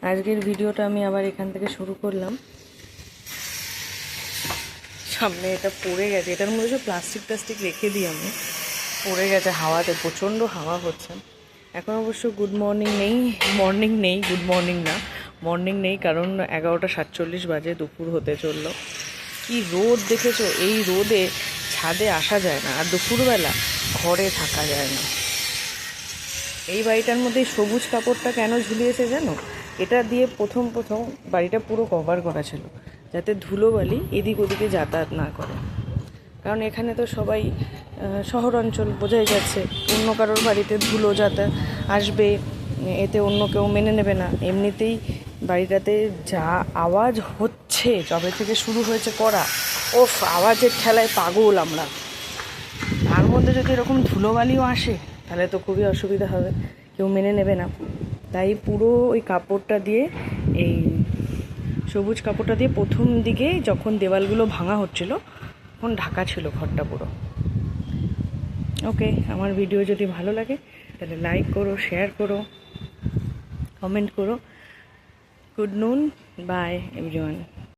আজকের ভিডিওটা আমি আবার এখান থেকে শুরু করলাম। সামনে এটা পড়ে গেছে, এটার মধ্যে সব প্লাস্টিক রেখে দিই আমি, পড়ে গেছে হাওয়াতে, প্রচণ্ড হাওয়া হচ্ছে। এখন অবশ্য গুড মর্নিং নেই, গুড মর্নিং না, মর্নিং নেই, কারণ 11:47 বাজে, দুপুর হতে চললো। কি রোদ দেখেছো, এই রোদে ছাদে আসা যায় না, আর দুপুরবেলা ঘরে থাকা যায় না। এই বাড়িটার মধ্যে সবুজ কাপড়টা কেন ঝুলিয়েছে জানো? এটা দিয়ে প্রথম বাড়িটা পুরো কভার করা ছিল, যাতে ধুলোবালি এদিক ওদিকে যাতায়াত না করে। কারণ এখানে তো সবাই শহর অঞ্চল, বোঝাই যাচ্ছে, অন্য কারোর বাড়িতে ধুলো যাতায়াত আসবে, এতে অন্য কেউ মেনে নেবে না। এমনিতেই বাড়িটাতে যা আওয়াজ হচ্ছে, যবে থেকে শুরু হয়েছে করা, ওফ, আওয়াজের ঠেলায় পাগল আমরা। তার মধ্যে যদি এরকম ধুলোবালিও আসে তাহলে তো খুবই অসুবিধা হবে, কেউ মেনে নেবে না। তাই পুরো ওই কাপড়টা দিয়ে, এই সবুজ কাপড়টা দিয়ে প্রথম দিকে যখন দেওয়ালগুলো ভাঙা হচ্ছিল তখন ঢাকা ছিল ঘরটা পুরো। ওকে, আমার ভিডিও যদি ভালো লাগে তাহলে লাইক করো, শেয়ার করো, কমেন্ট করো। গুড নুন, বাই এভরিওয়ান।